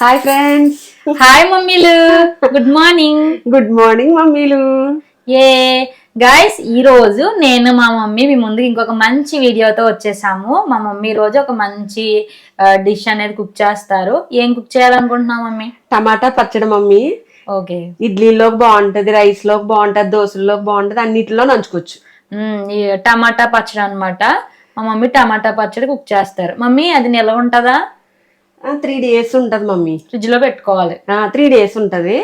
Hi friends. Hi మమ్మీలు, good morning. Good morning మమ్మీలు. Hey guys, ఈ రోజు నేను మా మమ్మీ మీ ముందుకు ఇంకొక మంచి వీడియోతో వచ్చేసాము. మా మమ్మీ ఈ రోజు ఒక మంచి డిష్ అనేది కుక్ చేస్తారు. ఏం కుక్ చేయాలనుకుంటున్నావు మమ్మీ? టమాటా పచ్చడి మమ్మీ. ఓకే. ఇడ్లీలోకి బాగుంటది, రైస్ లోకి బాగుంటది, దోశల్లోకి బాగుంటది, అన్నిటిలో నంచుకోవచ్చు. ఈ టమాటా పచ్చడి అన్నమాట. మా మమ్మీ టమాటా పచ్చడి కుక్ చేస్తారు. మమ్మీ అది నిల్వ ఉంటుందా? 3 days ఉంటది మమ్మీ. ఫ్రిడ్జ్ లో పెట్టుకోవాలి. 3 days ఉంటది.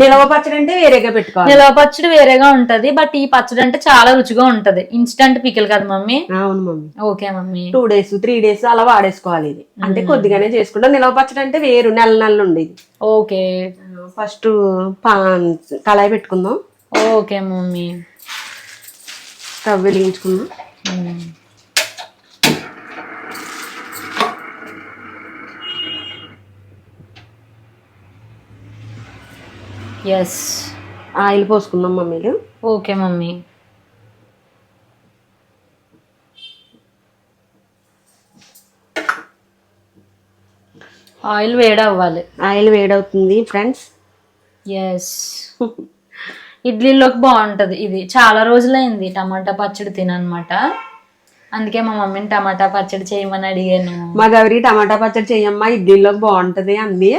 నిలవ పచ్చడి అంటే వేరేగా పెట్టుకోవాలి. నిల్వ పచ్చడి వేరేగా ఉంటది, బట్ ఈ పచ్చడి అంటే చాలా రుచిగా ఉంటది. ఇన్స్టంట్ పికిల్ కదా మమ్మీ? అవును mummy. Okay mummy. 2 days 3 days అలా వాడేసుకోవాలి. ఇది అంటే కొద్దిగానే చేసుకుంటాం. నిలవ పచ్చడి అంటే వేరు నెల ఉండేది. ఓకే. ఫస్ట్ కళాయి పెట్టుకుందాం. Okay mummy. స్టవ్ వెలిగించుకుందాం. ఎస్. ఆయిల్ పోసుకుందాం మమ్మీలు. Okay mummy. ఆయిల్ వేడవ్వాలి. ఆయిల్ వేడవుతుంది ఫ్రెండ్స్. ఎస్. ఇడ్లీలోకి బాగుంటది ఇది. చాలా రోజులైంది టమాటా పచ్చడి తిననమాట. అందుకే మా మమ్మీని టమాటా పచ్చడి చేయమని అడిగాను. మా గౌరి టమాటా పచ్చడి చెయ్యమ్మా, ఇడ్లీలోకి బాగుంటది అంది.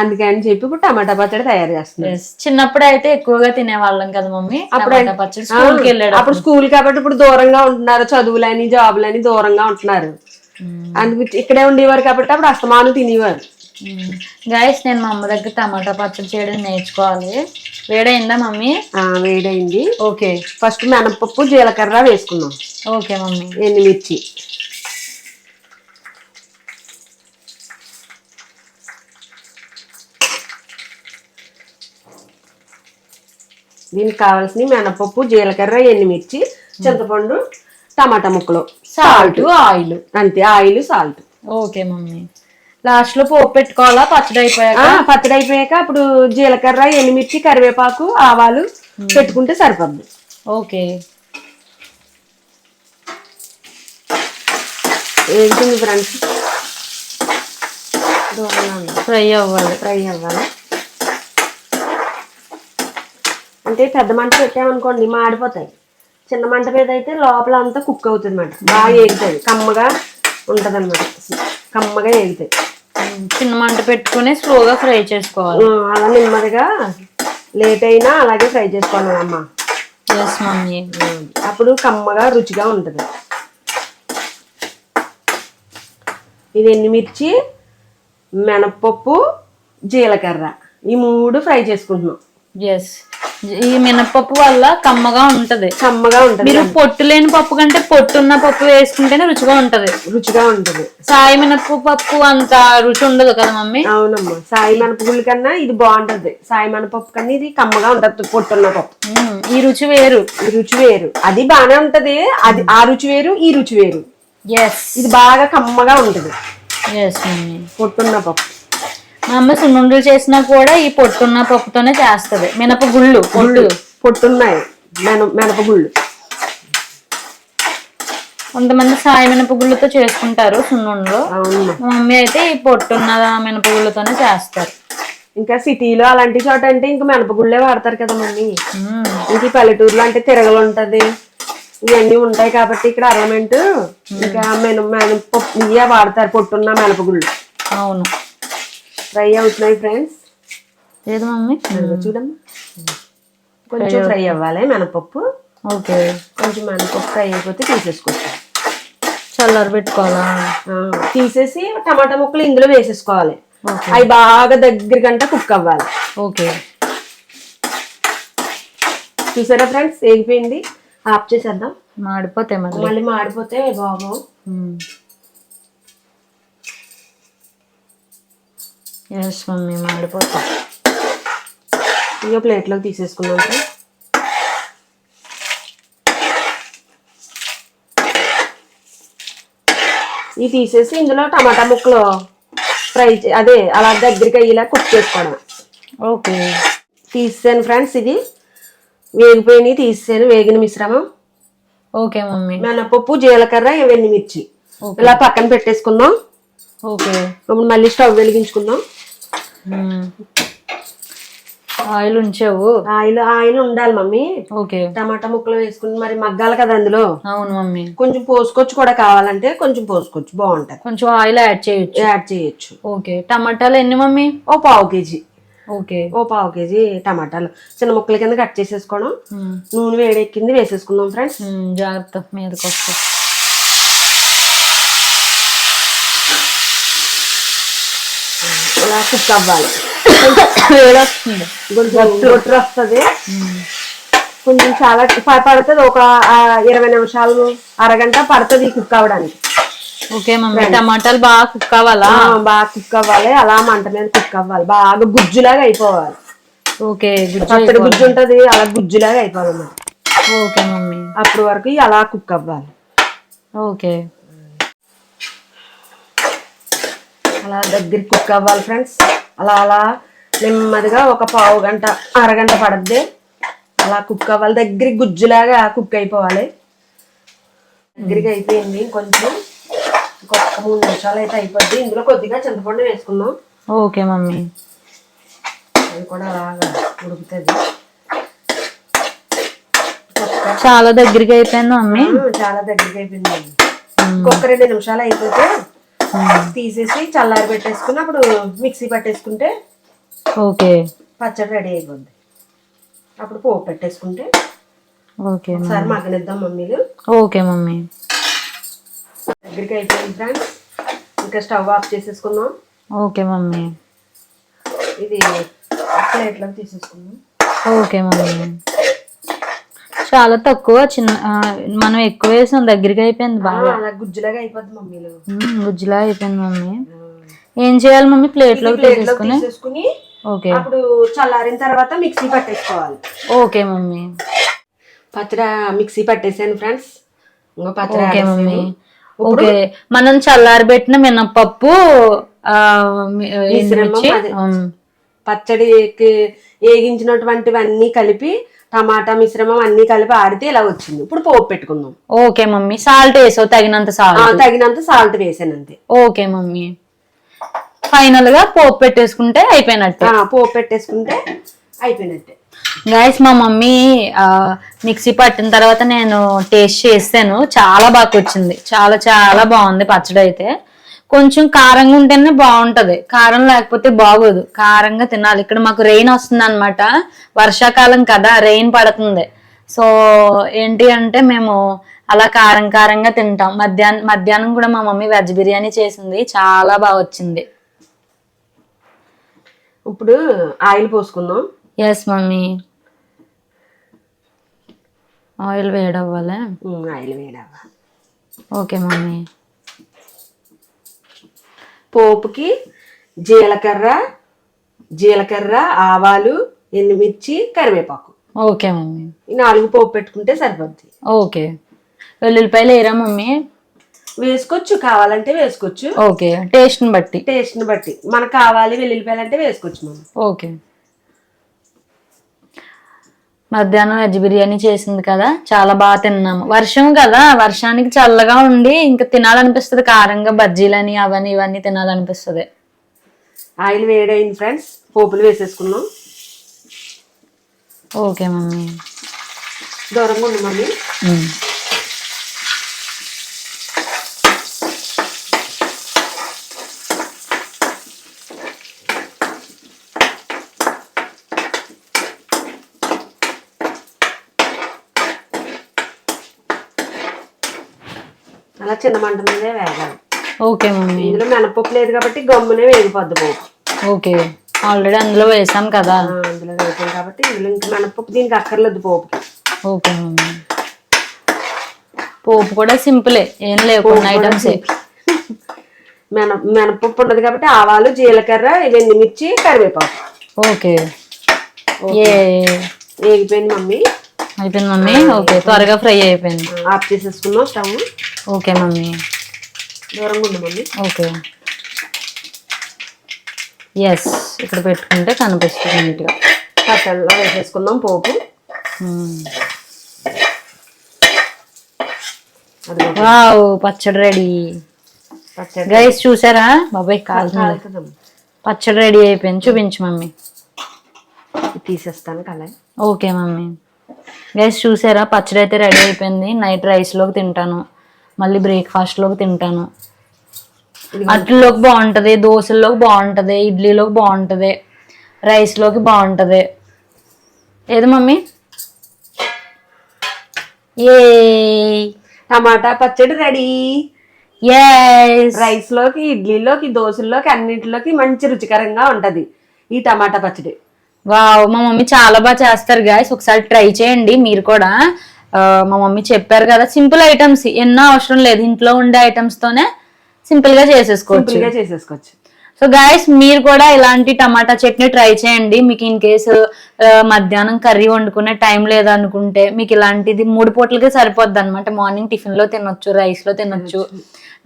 అందుకని చెప్పి ఇప్పుడు టమాటా పచ్చడి తయారు చేస్తుంది. చిన్నప్పుడు అయితే ఎక్కువగా తినేవాళ్ళం కదా మమ్మీ టమాటా పచ్చడి. స్కూల్కి వెళ్ళాడు అప్పుడు స్కూల్ కాబట్టి ఇప్పుడు దూరంగా ఉంటున్నారు, చదువులని జాబులని దూరంగా ఉంటున్నారు. అందుకు ఇక్కడే ఉండేవారు కాబట్టి అప్పుడు అస్తమానం తినేవారు. గైస్, నేను మా అమ్మ దగ్గర టమాటా పచ్చడి చేయడం నేర్చుకోవాలి. వేడైందా మమ్మీ? వేడైంది. ఓకే. ఫస్ట్ మినపప్పు జీలకర్ర వేసుకుందాం. Okay mummy. ఎండుమిర్చి, దీనికి కావాల్సిన మినపప్పు జీలకర్ర ఎండుమిర్చి చింతపండు టమాటా ముక్కలు సాల్ట్ ఆయిల్. అంతే. Oil salt. Okay mummy. Last లో పోపు పెట్టుకోవాలా పచ్చడి అయిపోయాక? పచ్చడి అయిపోయాక అప్పుడు జీలకర్ర ఎండుమిర్చి కరివేపాకు ఆవాలు పెట్టుకుంటే సరిపోద్ది. ఓకే. ఏంటి ఫ్రెండ్స్, ఫ్రై అవ్వాలి. ఫ్రై అవ్వాలి. అంటే పెద్ద మంట పెట్టామనుకోండి మాడిపోతాయి. చిన్న మంట మీద అయితే లోపల అంతా కుక్ అవుతుంది అన్నమాట. బాగా ఏగుతాయి, కమ్మగా ఉంటది అన్నమాట. కమ్మగా ఏగుతాయి. చిన్న మంట పెట్టుకుని స్లోగా ఫ్రై చేసుకోవాలి. అలా నెమ్మదిగా లేట్ అయినా అలాగే ఫ్రై చేసుకోవాలి అమ్మ. Yes mummy. అప్పుడు కమ్మగా రుచిగా ఉంటది. ఇది ఎండుమిర్చి మినపప్పు జీలకర్ర ఈ 3 ఫ్రై చేసుకుంటున్నాం. ఎస్. ఈ మినపప్పు వల్ల కమ్మగా ఉంటది. కమ్మగా ఉంటది. మీరు పొట్టు లేని పప్పు కంటే పొట్టున్న పప్పు వేసుకుంటేనే రుచిగా ఉంటది. రుచిగా ఉంటది. సాయి మినపప్పు అంత రుచి ఉండదు కదా మమ్మీ? అవునమ్మా. సాయి మినపగుళ్ళు కన్నా ఇది బాగుంటది. సాయి మినపప్పు కన్నా ఇది కమ్మగా ఉంటది పొట్టున్న పప్పు. ఈ రుచి వేరు. ఈ రుచి వేరు. అది బానే ఉంటది. అది ఆ రుచి వేరు, ఈ రుచి వేరు. ఎస్. ఇది బాగా కమ్మగా ఉంటది. Yes mummy. పొట్టున్న పప్పు. మా అమ్మ సున్నుండలు చేసినా కూడా ఈ పొట్టున్న పప్పుతోనే చేస్తది. మినపగుళ్ళు పొట్టున్నాయి మినపగుళ్ళు. కొంతమంది సాయి మినపగుళ్ళతో చేసుకుంటారు సున్నుండలు. అవును. మా మమ్మీ అయితే ఈ పొట్టున్న మినపగుళ్ళతోనే చేస్తారు. ఇంకా సిటీలో అలాంటి చోట అంటే ఇంకా మినపగుళ్ళే వాడతారు కదా మమ్మీ. ఇంక పల్లెటూరులో అంటే తిరగలు ఉంటది, ఇవన్నీ ఉంటాయి కాబట్టి ఇక్కడ అరమెంట్ ఇంకా మినపప్పు ఇవే వాడతారు, పొట్టున్న మినపగుళ్ళు. అవును. ఫ్రై అవుతున్నాయి ఫ్రెండ్స్. లేదు మమ్మీ, చూడమ్మా. కొంచెం ఫ్రై అవ్వాలి మినపప్పు. ఓకే. కొంచెం మినపప్పు ఫ్రై అయిపోతే తీసేసుకోవచ్చు. చల్లారి పెట్టుకోవాలా? తీసేసి టమాటా ముక్కలు ఇందులో వేసేసుకోవాలి. అవి బాగా దగ్గర గంట కుక్ అవ్వాలి. ఓకే. చూసారా ఫ్రెండ్స్, వేగిపోయింది. ఆఫ్ చేసేద్దాం. మాడిపోతే మళ్ళీ మాడిపోతే బాగు. ఎస్ మమ్మీ, మాడిపోతా. ఇక ప్లేట్లోకి తీసేసుకున్నాం. ఇవి తీసేసి ఇందులో టమాటా ముక్కలు ఫ్రై అదే అలా దగ్గరికి అయ్యేలా కుక్ చేసుకోవడం. ఓకే. తీసాను ఫ్రెండ్స్. ఇది వేగిపోయినాయి, తీసాను. వేగిన మిశ్రమం. Okay mummy. మినపప్పు జీలకర్ర ఎండుమిర్చి ఇలా పక్కన పెట్టేసుకుందాం. ఓకే. ఇప్పుడు మళ్ళీ స్టవ్ వెలిగించుకుందాం. ఆయిల్ ఉంచావు. ఆయిల్ ఉండాలి మమ్మీ. ఓకే. టమాటా ముక్కలు వేసుకుని మరి మగ్గాలి కదా అందులో. అవును మమ్మీ. కొంచెం పోసుకోవచ్చు కూడా, కావాలంటే కొంచెం పోసుకోవచ్చు, బాగుంటది. కొంచెం ఆయిల్ యాడ్ చేయొచ్చు. ఓకే. టమాటాలు ఎన్ని మమ్మీ? ఓ 1/2 కేజీ. ఓకే. ఓ 1/2 కేజీ టమాటాలు చిన్న ముక్కల కింద కట్ చేసేసుకోవడం. నూనె వేడెక్కింది, వేసేసుకుందాం ఫ్రెండ్స్. జాగ్రత్త మీదకి వస్తే. ఇలా కుక్ అవ్వాలి. వేడొస్తుంది, గొట్టు వస్తుంది. కొంచెం చాలా పడుతుంది, ఒక 20 నిమిషాలు, అరగంట పడుతుంది కుక్ అవ్వడానికి. Okay mummy. టమాటాలు బాగా కుక్ అవ్వాలా? బాగా కుక్ అవ్వాలి, అలా మంట మీద కుక్ అవ్వాలి, బాగా గుజ్జులాగా అయిపోవాలి. ఓకే. పచ్చడి గుజ్జు ఉంటది, అలా గుజ్జులాగా అయిపోవాలి. Okay mummy. అప్పటి వరకు అలా కుక్ అవ్వాలి. ఓకే. అలా దగ్గర కుక్ అవ్వాలి ఫ్రెండ్స్. అలా అలా నెమ్మదిగా ఒక 1/2 గంట, అరగంట పడద్ది. అలా కుక్ అవ్వాలి, దగ్గరికి గుజ్జులాగా కుక్ అయిపోవాలి. దగ్గరికి అయిపోయింది, కొంచెం ఇంకొక 3 నిమిషాలు అయితే అయిపోద్ది. ఇందులో కొద్దిగా చింతపండు వేసుకుందాం. Okay mummy. అది కూడా అలాగా ఉడుకుతుంది. చాలా దగ్గరికి అయిపోయింది మమ్మీ. చాలా దగ్గరికి అయిపోయింది. ఇంకొక 2 నిమిషాలు అయిపోతే తీసేసి చల్లారి పెట్టేసుకుని అప్పుడు మిక్సీ పట్టేసుకుంటే ఓకే పచ్చడి రెడీ అయిపోద్ది. అప్పుడు పోపు పెట్టేసుకుంటే ఓకే. ఒకసారి మగ్గనిద్దాం మమ్మీలు. Okay mummy. దగ్గరికి అయిపోయింది ఫ్రెండ్స్. ఇంకా స్టవ్ ఆఫ్ చేసేసుకుందాం. Okay mummy. ఇది ప్లేట్లోకి తీసేసుకుందాం. Okay mummy. చాలా తక్కువ, చిన్న మనం ఎక్కువ వేసాం, దగ్గరికి అయిపోయింది బాగా. అలా గుజ్జులాగా అయిపోద్ది మమ్మీలు. గుజ్జులా అయిపోయింది మమ్మీ. ఏం చేయాలి మమ్మీ? ప్లేట్లోకి తీసేసుకుని ఓకే. అప్పుడు చల్లారిన తర్వాత మిక్సీ పట్టేసుకోవాలి. Okay mummy. పచ్చడి మిక్సీ పట్టేసాను ఫ్రెండ్స్. ఇంకో పచ్చడి. Okay mummy. ఓకే. మనం చల్లారబెట్టిన మినపప్పు పచ్చడికి వేగించినటువంటివన్నీ కలిపి, టమాటా మిశ్రమం అన్ని కలిపి ఆడితే ఇలా వచ్చింది. ఇప్పుడు పోపు పెట్టుకుందాం. Okay mummy. సాల్ట్ వేసావు? తగినంత సాల్ట్ వేసాను అంతే. Okay mummy. ఫైనల్ గా పోపు పెట్టేసుకుంటే అయిపోయినట్టే. పోపు పెట్టేసుకుంటే అయిపోయినట్టే. గైస్, మా మమ్మీ మిక్సీ పట్టిన తర్వాత నేను టేస్ట్ చేస్తాను, చాలా బాగా వచ్చింది. చాలా చాలా బాగుంది పచ్చడి అయితే. కొంచెం కారంగా ఉంటేనే బాగుంటది, కారం లేకపోతే బాగోదు. కారంగా తినాలి. ఇక్కడ మాకు రెయిన్ వస్తుంది అనమాట, వర్షాకాలం కదా, రెయిన్ పడుతుంది. సో ఏంటి అంటే మేము అలా కారం కారంగా తింటాం. మధ్యాహ్నం కూడా మా మమ్మీ వెజ్ బిర్యానీ చేసింది, చాలా బాగా వచ్చింది. ఇప్పుడు ఆయిల్ పోసుకుందాం. Yes mummy. ఆయిల్ వేడవ్వాలి. ఆయిల్ వేడవ్వాలి. Okay mummy. పోపుకి జీలకర్ర, ఆవాలు, ఎండుమిర్చి, కరివేపాకు. Okay mummy. ఈ 4 పోపు పెట్టుకుంటే సరిపోద్ది. ఓకే. వెల్లుల్లిపాయలు వేయరా మమ్మీ? వేసుకోవచ్చు, కావాలంటే వేసుకోవచ్చు. ఓకే. టేస్ట్ ని బట్టి మనకు కావాలి వెల్లుల్లిపాయలు అంటే వేసుకోవచ్చు మనం. ఓకే. మధ్యాహ్నం వెజ్ బిర్యానీ చేసింది కదా, చాలా బాగా తిన్నాము. వర్షం కదా, వర్షానికి చల్లగా ఉండి ఇంకా తినాలనిపిస్తుంది. కారంగా బజ్జీలని అవన్నీ ఇవన్నీ తినాలనిపిస్తుంది. ఆయిల్ వేడైంది ఫ్రెండ్స్, పోపులు వేసేసుకున్నాం. Okay mummy. దూరంగా ఉంది మమ్మీ. అలా చిన్న మంట మీదే వేగాలి. Okay mummy. ఇందులో మినపప్పు లేదు కాబట్టి గమ్మునే వేగిపోద్ది పోపు. ఓకే. ఆల్రెడీ అందులో వేసాం కదా. అందులో వేసాం కాబట్టి ఇందులో ఇంకా మినపప్పు దీనికి అక్కర్లేదు పోపుకి. Okay mummy. పోపు కూడా సింపులే, ఏం లేవు ఐటమ్స్. మినపప్పు ఉండదు కాబట్టి ఆవాలు, జీలకర్ర, ఎండుమిర్చి, కరివేపాకు. ఓకే. వేగిపోయింది మమ్మీ. అయిపోయింది మమ్మీ. ఓకే. త్వరగా ఫ్రై అయిపోయింది. ఆఫ్ చేసేసుకున్నాం స్టవ్. Okay mummy. దూరంగా ఉంది మమ్మీ. ఓకే. ఎస్, ఇక్కడ పెట్టుకుంటే కనిపిస్తుంది నీట్గా. పచ్చడిలో వేసేసుకుందాం పోపు. వావ్, పచ్చడి రెడీ. గైస్ చూసారా? బాబాయ్ కాలుతుంది. పచ్చడి రెడీ అయిపోయింది, చూపించు మమ్మీ. తీసేస్తాను కళాయి. Okay mummy. గైస్ చూసారా, పచ్చడి అయితే రెడీ అయిపోయింది. నైట్ రైస్లోకి తింటాను, మళ్ళీ బ్రేక్ఫాస్ట్లోకి తింటాను. అట్లలోకి బాగుంటది, దోశల్లోకి బాగుంటది, ఇడ్లీలోకి బాగుంటది, రైస్లోకి బాగుంటది. ఏది మమ్మీ? ఏ టమాటా పచ్చడి రెడీ. ఎస్. రైస్ లోకి, ఇడ్లీలోకి, దోశల్లోకి అన్నింటిలోకి మంచి రుచికరంగా ఉంటది ఈ టమాటా పచ్చడి. వావ్, మా మమ్మీ చాలా బాగా చేస్తారు గాయస్, ఒకసారి ట్రై చేయండి మీరు కూడా. మా మమ్మీ చెప్పారు కదా, సింపుల్ ఐటమ్స్, ఎన్నో అవసరం లేదు, ఇంట్లో ఉండే ఐటమ్స్ తోనే సింపుల్ గా చేసేసుకోవచ్చు. సో గాయస్, మీరు కూడా ఇలాంటి టమాటా చట్నీ ట్రై చేయండి. మీకు ఇన్ కేసు మధ్యాహ్నం కర్రీ వండుకునే టైం లేదనుకుంటే మీకు ఇలాంటిది 3 పూటలకే సరిపోద్ది అనమాట. మార్నింగ్ టిఫిన్ లో తినొచ్చు, రైస్ లో తినొచ్చు,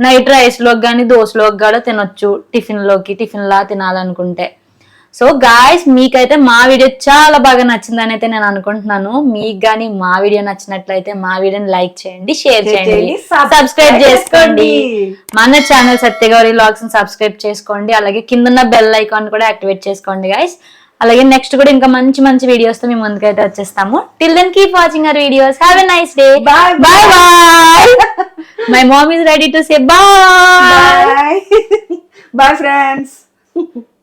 నైట్ రైస్ లోకి కానీ దోశలోకి కూడా తినొచ్చు, టిఫిన్ లా తినాలనుకుంటే. సో గాయస్, మీకైతే మా వీడియో చాలా బాగా నచ్చిందని అయితే నేను అనుకుంటున్నాను. మీకు కానీ మా వీడియో నచ్చినట్లయితే మా వీడియోని లైక్ చేయండి, షేర్ చేయండి, సబ్స్క్రైబ్ చేసుకోండి. మన ఛానల్ సత్యగౌరి వ్లాగ్స్ ని సబ్స్క్రైబ్ చేసుకోండి. అలాగే కింద బెల్ ఐకాన్ కూడా యాక్టివేట్ చేసుకోండి గాయస్. అలాగే నెక్స్ట్ కూడా ఇంకా మంచి మంచి వీడియోస్ తో మీ ముందుకైతే వచ్చేస్తాము. Till then keep watching our videos. Have a nice day. Bye. Bye bye. My mom is ready to say bye. Bye friends.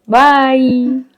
Bye.